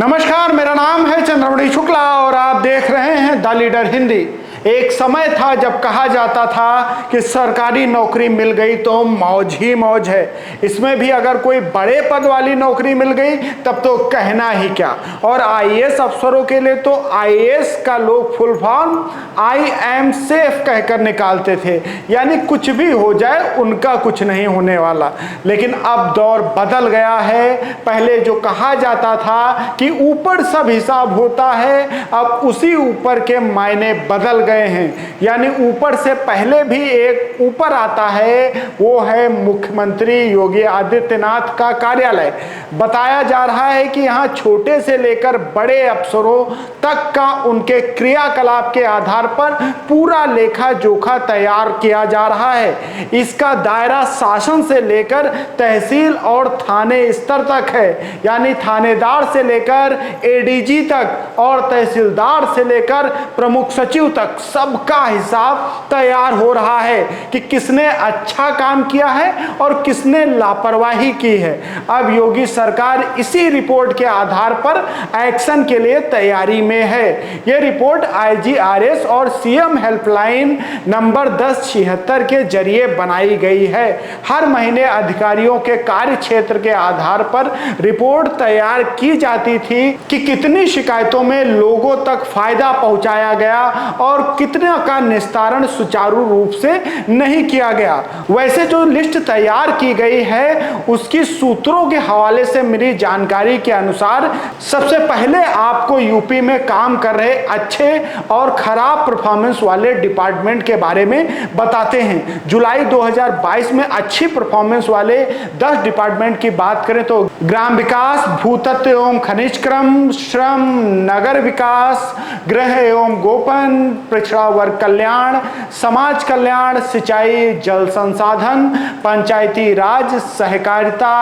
नमस्कार, मेरा नाम है चंद्रमणि शुक्ला और आप देख रहे हैं द लीडर हिंदी। एक समय था जब कहा जाता था कि सरकारी नौकरी मिल गई तो मौज ही मौज है। इसमें भी अगर कोई बड़े पद वाली नौकरी मिल गई तब तो कहना ही क्या। और आईएएस अफसरों के लिए तो आईएएस का लोग full form I am safe कहकर निकालते थे, यानी कुछ भी हो जाए उनका कुछ नहीं होने वाला। लेकिन अब दौर बदल गया है। पहले जो कहा जाता था कि ऊपर सब हिसाब होता है, अब उसी ऊपर के मायने बदल गए हैं। यानी ऊपर से पहले भी एक ऊपर आता है, वो है मुख्यमंत्री योगी आदित्यनाथ का कार्यालय। बताया जा रहा है कि यहाँ छोटे से लेकर बड़े अफसरों तक का उनके क्रियाकलाप के आधार पर पूरा लेखा जोखा तैयार किया जा रहा है। इसका दायरा शासन से लेकर तहसील और थाने स्तर तक है, यानी थानेदार से लेकर एडीजी तक और तहसीलदार से लेकर प्रमुख सचिव तक सबका हिसाब तैयार हो रहा है कि किसने अच्छा काम किया है और किसने लापरवाही की है। अब योगी सरकार इसी रिपोर्ट के आधार पर एक्शन के लिए तैयारी में है। यह रिपोर्ट आईजीआरएस और सीएम हेल्पलाइन नंबर 1076 के जरिए बनाई गई है। हर महीने अधिकारियों के कार्य क्षेत्र के आधार पर रिपोर्ट तैयार की जाती थी कि कितनी शिकायतों में लोगों तक फायदा पहुंचाया गया और कितना का निस्तारण सुचारू रूप से नहीं किया गया। वैसे जो लिस्ट तैयार की गई है उसकी सूत्रों के हवाले से मिली जानकारी के अनुसार सबसे पहले आपको यूपी में काम कर रहे अच्छे और खराब परफॉर्मेंस वाले डिपार्टमेंट के बारे में बताते हैं। जुलाई 2022 में अच्छी परफॉर्मेंस वाले 10 डिपार्टमेंट की बात करें तो ग्राम विकास, भूतत्व एवं खनिज क्रम, श्रम, नगर विकास, गृह एवं गोपन, पिछड़ा वर्ग कल्याण, समाज कल्याण, सिंचाई, जल संसाधन, पंचायती राज, सहकारिता।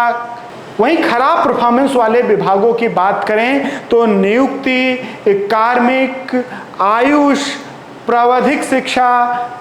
वहीं खराब परफॉर्मेंस वाले विभागों की बात करें तो नियुक्ति, कार्मिक, आयुष, प्रावधिक शिक्षा,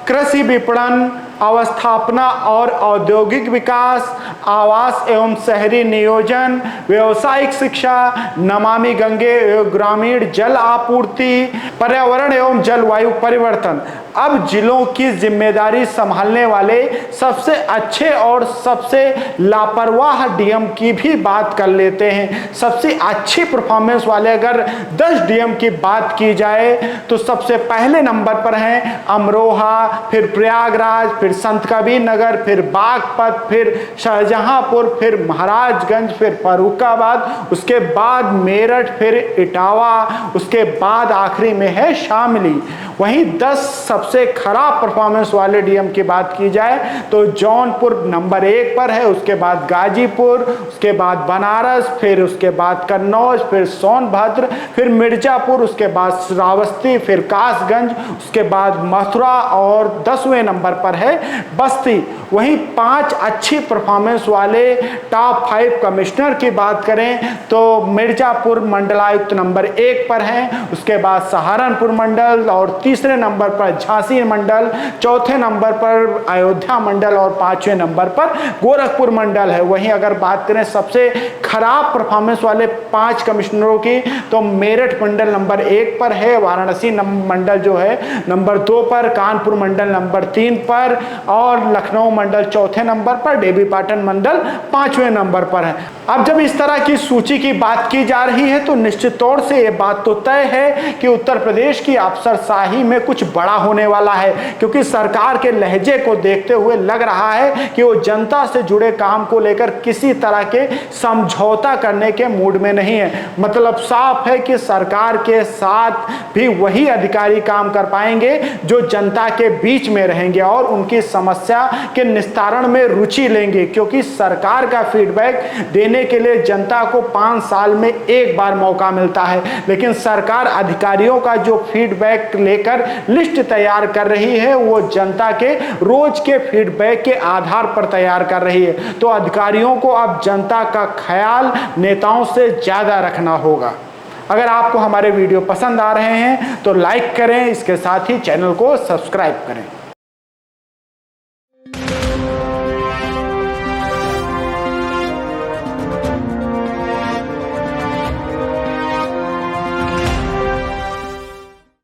कृषि विपणन, अवस्थापना और औद्योगिक विकास, आवास एवं शहरी नियोजन, व्यावसायिक शिक्षा, नमामि गंगे एवं ग्रामीण जल आपूर्ति, पर्यावरण एवं जलवायु परिवर्तन। अब जिलों की जिम्मेदारी संभालने वाले सबसे अच्छे और सबसे लापरवाह डीएम की भी बात कर लेते हैं। सबसे अच्छी परफॉर्मेंस वाले अगर 10 डीएम की बात की जाए तो सबसे पहले नंबर पर हैं अमरोहा, फिर प्रयागराज, फिर संत कबीर नगर, फिर बागपत, फिर शाहजहांपुर, फिर महाराजगंज, फिर फर्रुखाबाद, उसके बाद मेरठ, फिर इटावा, उसके बाद आखिरी में है शामली। वहीं 10 सबसे खराब परफॉर्मेंस वाले डीएम की बात की जाए तो जौनपुर नंबर 1 पर है, उसके बाद गाजीपुर, उसके बाद बनारस, फिर उसके बाद कन्नौज, फिर सोनभद्र, फिर मिर्जापुर, उसके बाद श्रावस्ती, फिर कासगंज, उसके बाद मथुरा और 10वें नंबर पर है बस्ती। वहीं 5 अच्छी परफॉर्मेंस वाले टॉप 5 कमिश्नर की बात करें तो मिर्जापुर मंडलायुक्त नंबर 1 पर हैं, उसके बाद सहारनपुर मंडल और तीसरे नंबर पर झांसी मंडल, चौथे नंबर पर अयोध्या मंडल और 5वें नंबर पर गोरखपुर मंडल है। वहीं अगर बात करें सबसे खराब परफॉर्मेंस वाले 5 कमिश्नरों की तो मेरठ मंडल नंबर 1 पर है, वाराणसी मंडल जो है नंबर 2 पर, कानपुर मंडल नंबर 3 पर और लखनऊ मंडल चौथे नंबर पर, देवीपाटन मंडल 5वें नंबर पर है। अब जब इस तरह की सूची की बात की जा रही है तो निश्चित तौर से यह बात तो तय है कि उत्तर प्रदेश की अफसरशाही में कुछ बड़ा होने वाला है, क्योंकि सरकार के लहजे को देखते हुए लग रहा है कि वो जनता से जुड़े काम को लेकर किसी तरह के समझौता करने के मूड में नहीं है। मतलब साफ है कि सरकार के साथ भी वही अधिकारी काम कर पाएंगे जो जनता के बीच में रहेंगे और उनकी समस्या के निस्तारण में रुचि लेंगे, क्योंकि सरकार का फीडबैक देने के लिए जनता को 5 साल में एक बार मौका मिलता है। लेकिन सरकार अधिकारियों का जो फीडबैक लेकर लिस्ट तैयार कर रही है वो जनता के रोज के फीडबैक के आधार पर तैयार कर रही है। तो अधिकारियों को अब जनता का ख्याल नेताओं से ज्यादा रखना होगा। अगर आपको हमारे वीडियो पसंद आ रहे हैं तो लाइक करें, इसके साथ ही चैनल को सब्सक्राइब करें।